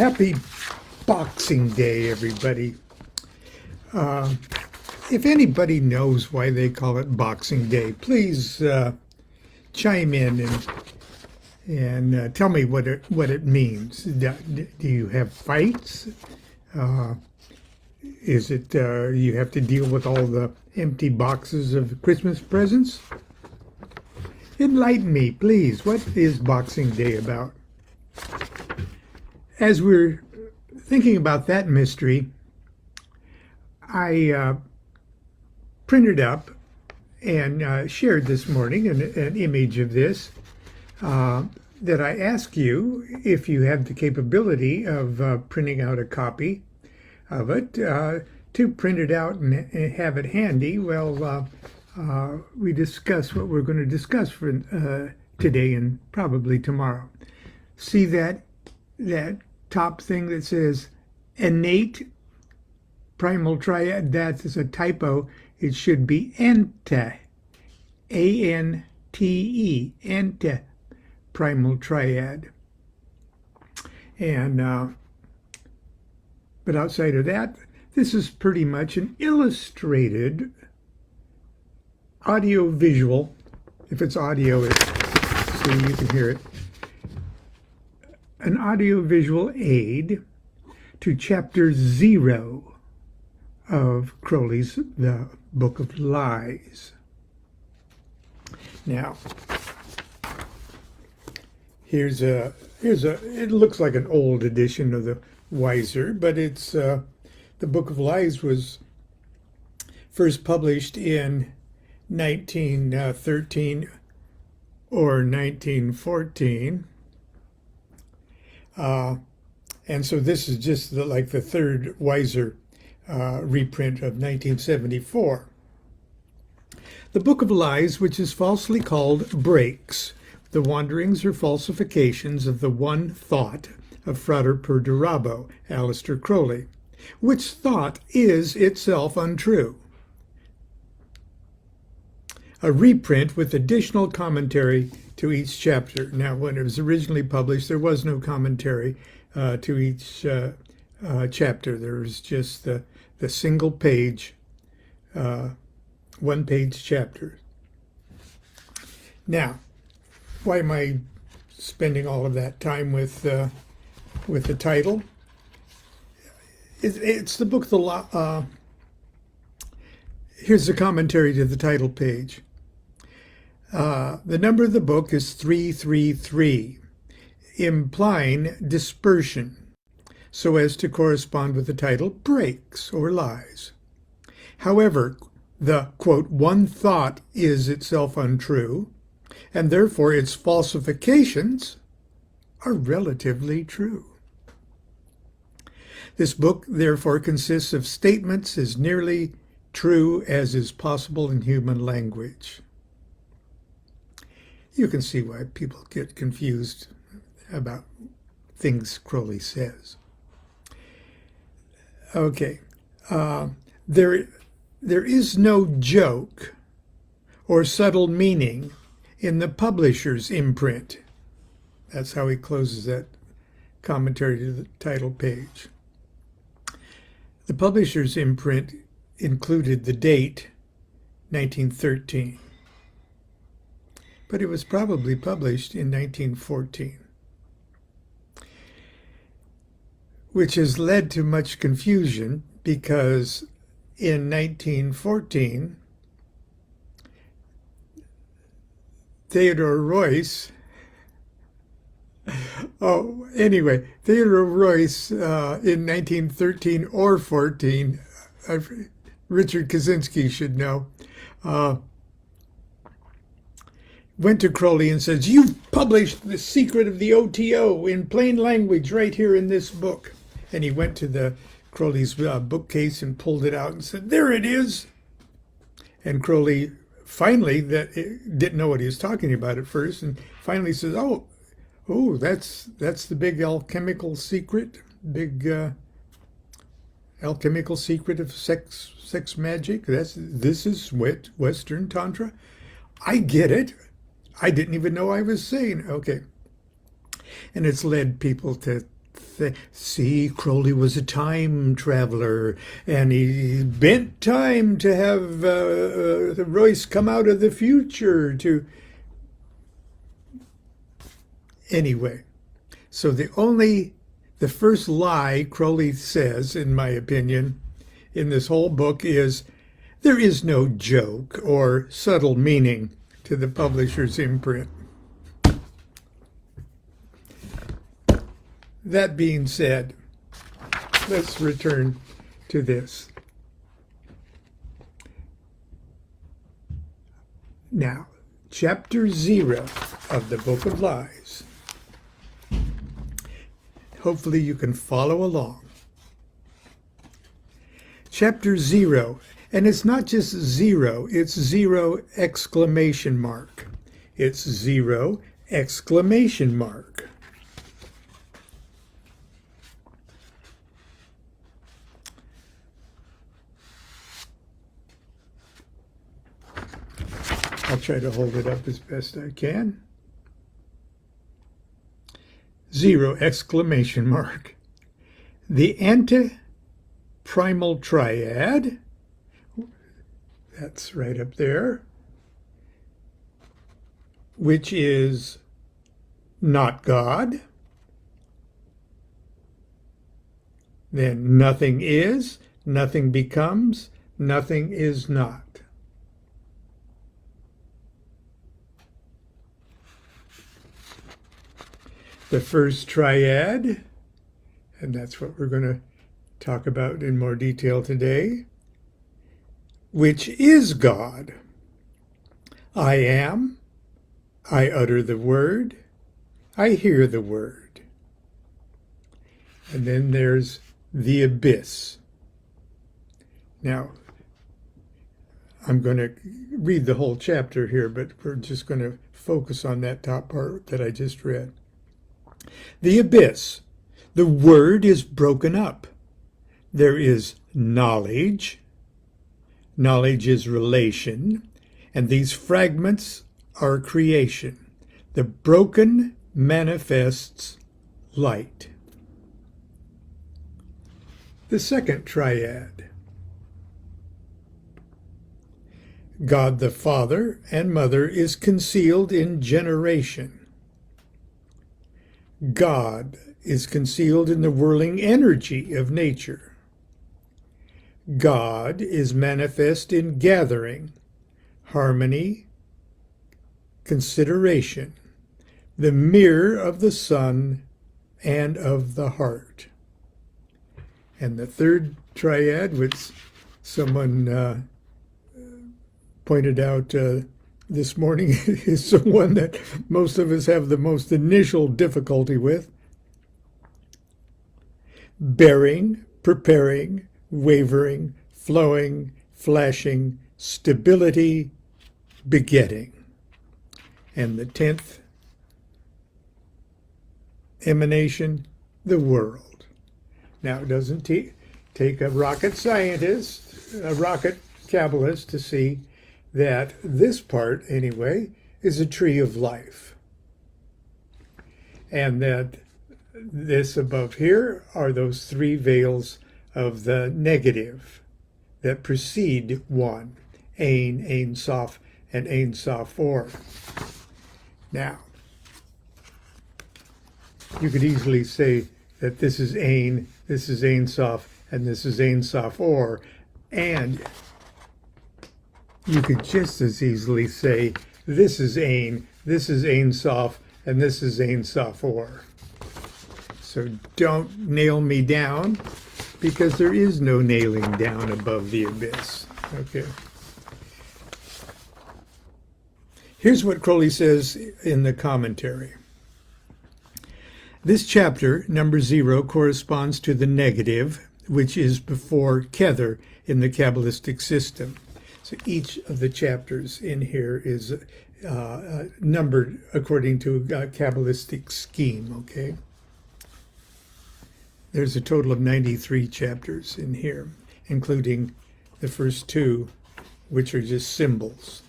Happy Boxing Day, everybody. If anybody knows why they call it Boxing Day, please chime in and tell me what it means. Do you have fights? Is it you have to deal with all the empty boxes of Christmas presents? Enlighten me, please. What is Boxing Day about? As we're thinking about that mystery, I printed up and shared this morning an image of this that I ask you if you have the capability of printing out a copy of it, to print it out and have it handy. Well, we discuss what we're going to discuss for today and probably tomorrow. See that top thing that says innate primal triad? That is a typo. It should be ente, A-N-T-E, ente primal triad. And but outside of that, this is pretty much an illustrated audio-visual. If it's audio, so you can hear it. An audio-visual aid to Chapter 0 of Crowley's The Book of Lies. Now, it looks like an old edition of the Wiser, but it's the Book of Lies was first published in 1913 or 1914. And so this is just like the third Wiser reprint of 1974. The Book of Lies, which is falsely called Breaks, the wanderings or falsifications of the one thought of Frater Perdurabo, Aleister Crowley, which thought is itself untrue. A reprint with additional commentary to each chapter. Now, when it was originally published, there was no commentary to each chapter. There was just the single page, one-page chapter. Now, why am I spending all of that time with the title? It's the book. Here's the commentary to the title page. The number of the book is 333, implying dispersion, so as to correspond with the title, Breaks or Lies. However, the, quote, one thought is itself untrue, and therefore its falsifications are relatively true. This book, therefore, consists of statements as nearly true as is possible in human language. You can see why people get confused about things Crowley says. Okay, there is no joke or subtle meaning in the publisher's imprint. That's how he closes that commentary to the title page. The publisher's imprint included the date 1913. But it was probably published in 1914, which has led to much confusion because in 1914, Theodore Royce in 1913 or 14, Richard Kaczynski should know, went to Crowley and says, "You've published The Secret of the OTO in plain language right here in this book." And he went to Crowley's bookcase and pulled it out and said, "There it is." And Crowley finally didn't know what he was talking about at first, and finally says, "Oh, that's the big alchemical secret of sex magic. This is Western Tantra. I get it. I didn't even know I was saying." Okay. And it's led people to See, Crowley was a time traveler, and he bent time to have Royce come out of the future to... Anyway, so the first lie Crowley says, in my opinion, in this whole book is there is no joke or subtle meaning to the publisher's imprint. That being said, let's return to this. Now, chapter 0 of the Book of Lies. Hopefully you can follow along. Chapter 0, and it's not just 0, it's 0 exclamation mark. It's 0 exclamation mark. I'll try to hold it up as best I can. 0 exclamation mark. The anti-primal triad, that's right up there, which is not God. Then nothing is, nothing becomes, nothing is not. The first triad, and that's what we're going to talk about in more detail today, which is God. I am, I utter the word, I hear the word. And then there's the abyss. Now, I'm going to read the whole chapter here, but we're just going to focus on that top part that I just read. The abyss. The word is broken up. There is knowledge. Knowledge is relation. And these fragments are creation. The broken manifests light. The second triad. God the Father and Mother is concealed in generation. God is concealed in the whirling energy of nature. God is manifest in gathering, harmony, consideration, the mirror of the sun and of the heart. And the third triad, which someone pointed out this morning, is the one that most of us have the most initial difficulty with. Bearing, preparing, wavering, flowing, flashing, stability, begetting. And the 10th emanation, the world. Now, it doesn't take a rocket scientist, a rocket Kabbalist to see that this part, anyway, is a tree of life. And that this above here are those 3 veils of the negative that precede one, Ein Sof, and Ein Sof Or. Now, you could easily say that this is Ein Sof, and this is Ein Sof Or, and you could just as easily say this is Ein Sof, and this is Ein Sof Or. So don't nail me down, because there is no nailing down above the abyss. Okay. Here's what Crowley says in the commentary. This chapter, number 0, corresponds to the negative, which is before Kether in the Kabbalistic system. So each of the chapters in here is numbered according to a Kabbalistic scheme, okay? There's a total of 93 chapters in here, including the first 2, which are just symbols.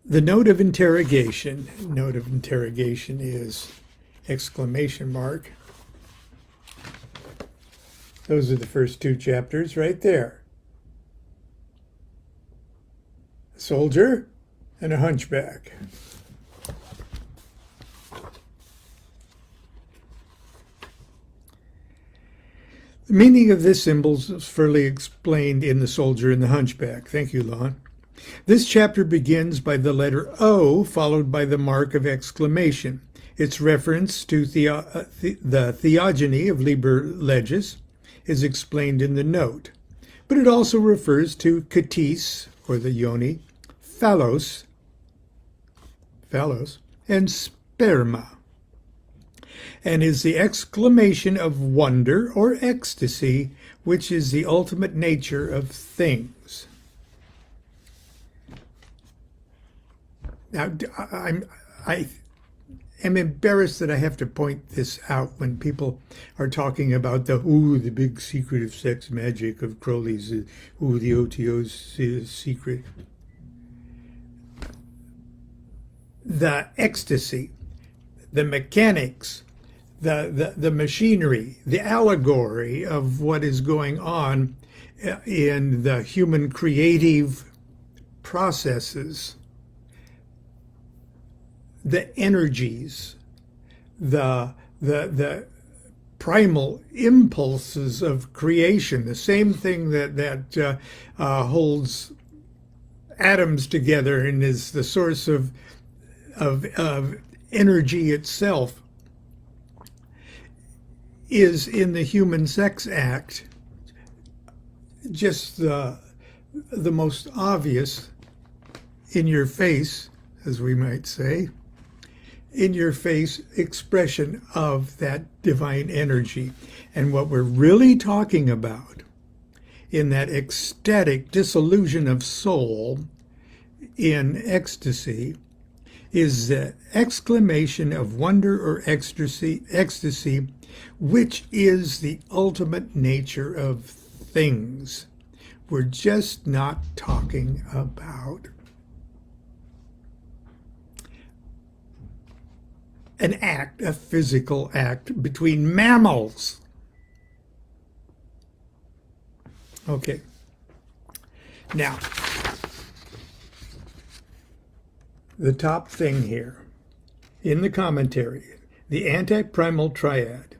The note of interrogation is exclamation mark. Those are the first two chapters right there. A soldier and a hunchback. The meaning of this symbol is fully explained in The Soldier and the Hunchback. Thank you, Lon. This chapter begins by the letter O, followed by the mark of exclamation. Its reference to the theogony of Liber Legis is explained in the note, but it also refers to katis, or the yoni, phallos, and sperma, and is the exclamation of wonder or ecstasy, which is the ultimate nature of things. Now, I am embarrassed that I have to point this out when people are talking about the big secret of sex magic of Crowley's, the OTO's secret. The ecstasy, the mechanics, the machinery, the allegory of what is going on in the human creative processes, the energies, the primal impulses of creation, the same thing that holds atoms together and is the source of energy itself, is in the human sex act just the most obvious, in your face, as we might say, in your face expression of that divine energy. And what we're really talking about in that ecstatic dissolution of soul in ecstasy is the exclamation of wonder or ecstasy, which is the ultimate nature of things. We're just not talking about an act, a physical act between mammals. Okay. Now, the top thing here in the commentary, the anti-primal triad.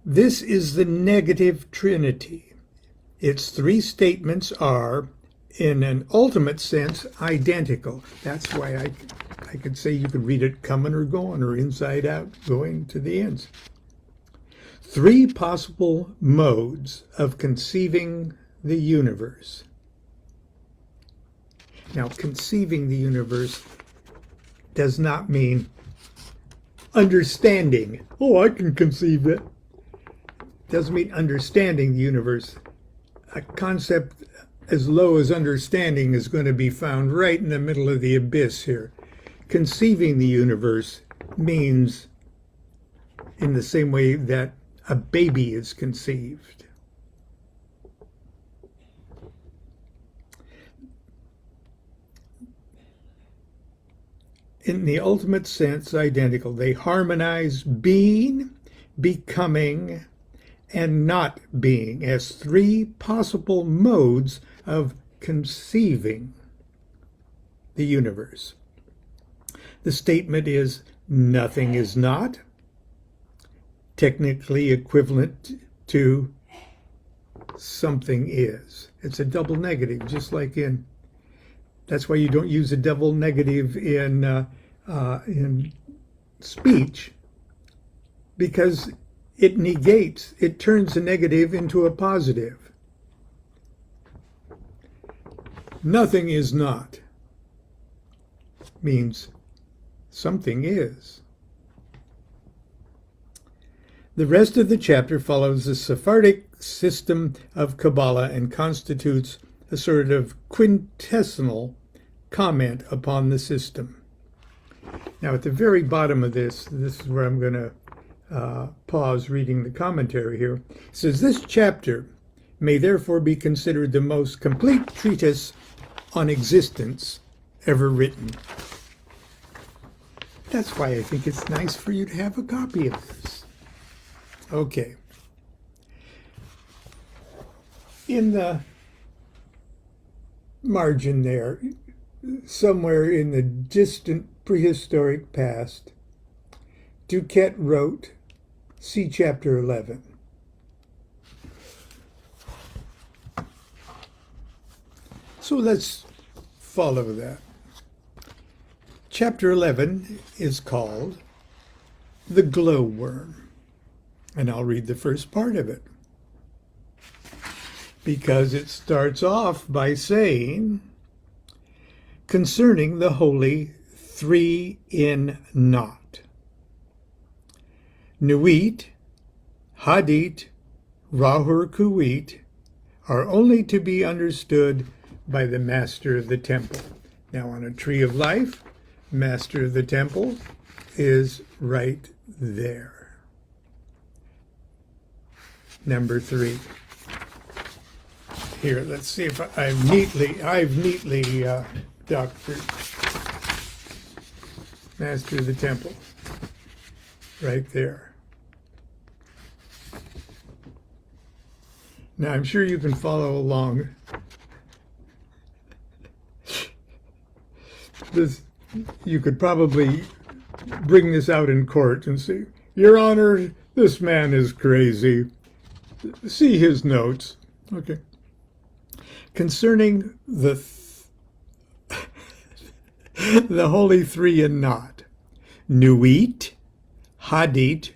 This is the negative trinity. Its three statements are, in an ultimate sense, identical. That's why I could say you could read it coming or going, or inside out, going to the ends. Three possible modes of conceiving the universe. Now, conceiving the universe does not mean understanding. Oh, I can conceive it. Doesn't mean understanding the universe. A concept as low as understanding is going to be found right in the middle of the abyss here. Conceiving the universe means in the same way that a baby is conceived. In the ultimate sense, identical. They harmonize being, becoming, and not being as three possible modes of conceiving the universe. The statement is, nothing is not, technically equivalent to something is. It's a double negative, just like in, that's why you don't use a double negative in speech, because it negates, it turns a negative into a positive. Nothing is not means something is. The rest of the chapter follows the Sephardic system of Kabbalah and constitutes a sort of quintessential comment upon the system. Now, at the very bottom of this is where I'm going to pause reading the commentary here. It says, this chapter may therefore be considered the most complete treatise on existence ever written. That's why I think it's nice for you to have a copy of this. Okay. In the margin there, somewhere in the distant prehistoric past, DuQuette wrote, see chapter 11. So let's follow that. Chapter 11 is called The Glowworm, and I'll read the first part of it, because it starts off by saying, concerning the holy three in naught. Nuit, Hadit, Rahur Kuit are only to be understood by the master of the temple. Now on a tree of life, master of the temple is right there. Number 3. Here, let's see if I've neatly doctored master of the temple. Right there. Now I'm sure you can follow along. You could probably bring this out in court and say, Your Honor, this man is crazy. See his notes. Okay. Concerning the holy three in naught, Nuit, Hadit,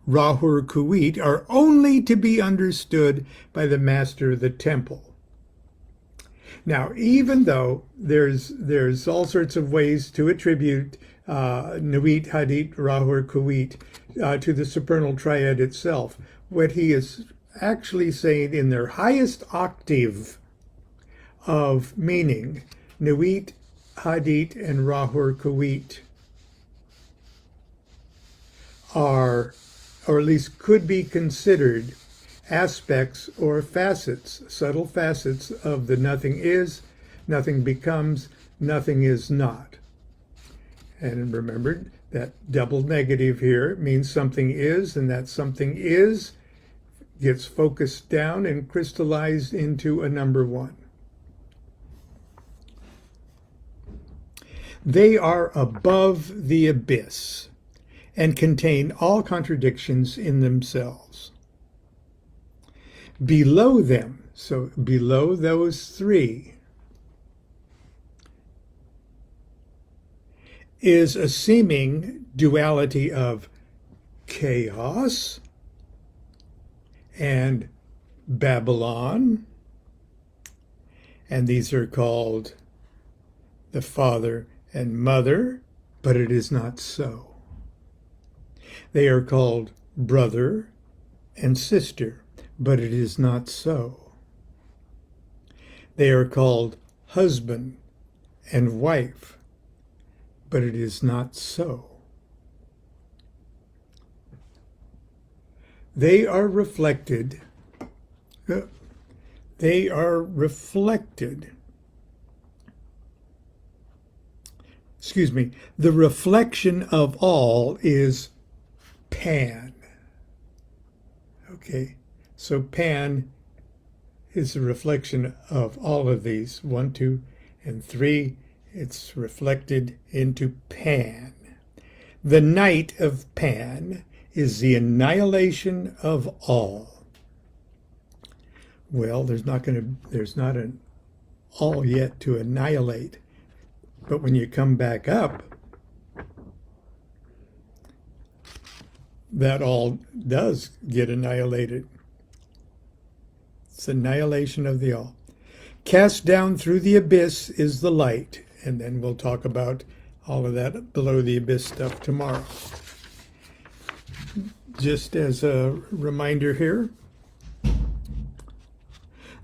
Rahur Kuit are only to be understood by the master of the temple. Now, even though there's all sorts of ways to attribute Nuit, Hadit, Rahur Kuit to the supernal triad itself, what he is actually saying in their highest octave of meaning, Nuit, Hadit, and Rahur Kuit are, or at least could be considered, aspects or facets, subtle facets of the nothing is, nothing becomes, nothing is not. And remember that double negative here means something is, and that something is gets focused down and crystallized into a number 1. They are above the abyss and contain all contradictions in themselves. Below them, so below those 3, is a seeming duality of chaos and Babylon, and these are called the Father and Mother, but it is not so. They are called brother and sister, but it is not so. They are called husband and wife, but it is not so. They are reflected. The reflection of all is Pan. Okay, so Pan is a reflection of all of these. 1, 2, and 3. It's reflected into Pan. The night of Pan is the annihilation of all. Well, there's not an all yet to annihilate. But when you come back up, that all does get annihilated. It's annihilation of the all. Cast down through the abyss is the light. And then we'll talk about all of that below the abyss stuff tomorrow. Just as a reminder here,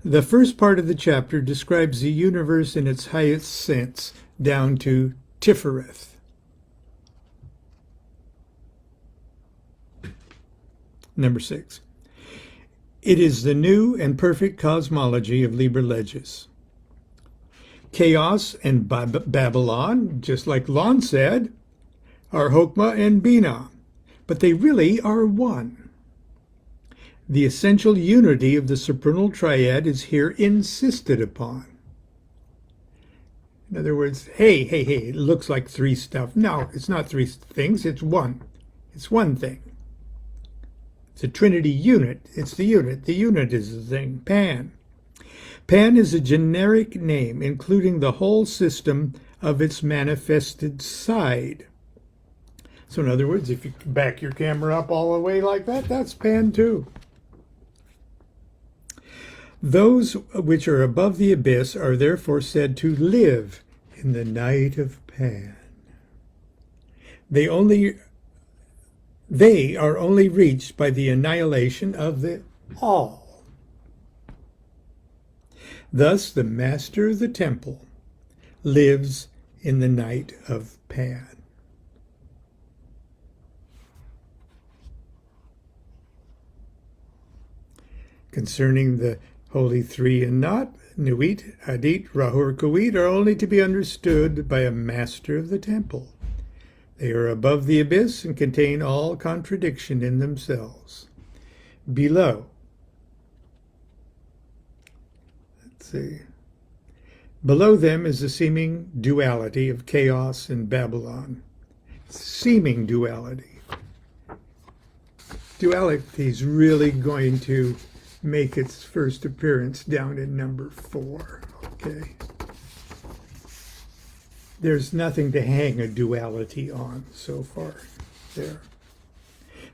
the first part of the chapter describes the universe in its highest sense, down to Tifereth. Number 6. It is the new and perfect cosmology of Liber Legis. Chaos and Babylon, just like Lon said, are Hokmah and Binah, but they really are one. The essential unity of the supernal triad is here insisted upon. In other words, hey, it looks like three stuff. No, it's not three things, it's one. It's one thing. It's a Trinity unit. It's the unit. The unit is the thing. Pan. Pan is a generic name, including the whole system of its manifested side. So in other words, if you back your camera up all the way like that, that's Pan too. Those which are above the abyss are therefore said to live in the night of Pan. They are only reached by the annihilation of the all. Thus, the master of the temple lives in the night of Pan. Concerning the Holy Three and Not, Nuit, Adit, Rahur, Kuit are only to be understood by a master of the temple. They are above the abyss and contain all contradiction in themselves. Below, below them is the seeming duality of chaos and Babylon. Seeming duality. Duality is really going to make its first appearance down in number 4. Okay. There's nothing to hang a duality on so far there.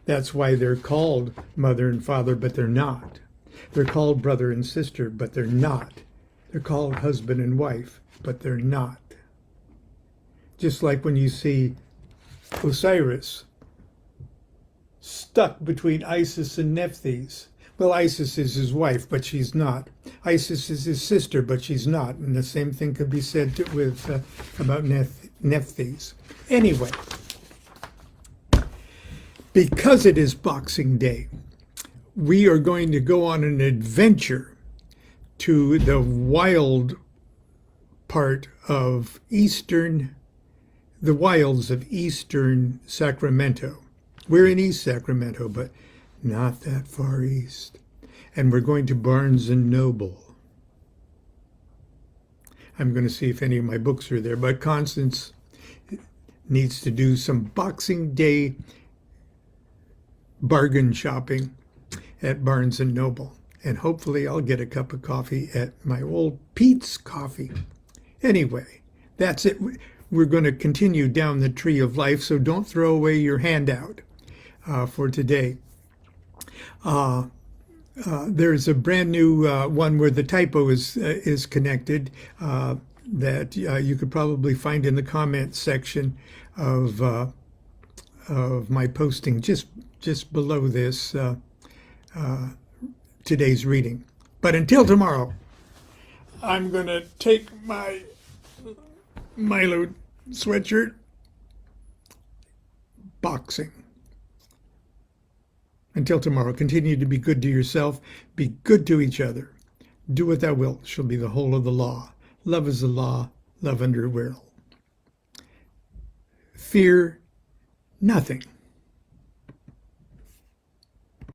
That's why they're called mother and father, but they're not. They're called brother and sister, but they're not. They're called husband and wife, but they're not. Just like when you see Osiris stuck between Isis and Nephthys. Well, Isis is his wife, but she's not. Isis is his sister, but she's not. And the same thing could be said about Nephthys. Anyway, because it is Boxing Day, we are going to go on an adventure to the wild part of the wilds of eastern Sacramento. We're in East Sacramento, but not that far east. And we're going to Barnes & Noble. I'm going to see if any of my books are there, but Constance needs to do some Boxing Day bargain shopping at Barnes & Noble. And hopefully I'll get a cup of coffee at my old Pete's Coffee. Anyway, that's it. We're going to continue down the tree of life, so don't throw away your handout for today. There's a brand new one where the typo is connected that you could probably find in the comments section of my posting just below this today's reading. But until tomorrow, I'm going to take my Milo sweatshirt boxing. Until tomorrow, continue to be good to yourself, be good to each other. Do what thou wilt shall be the whole of the law. Love is the law, love under will. Fear nothing.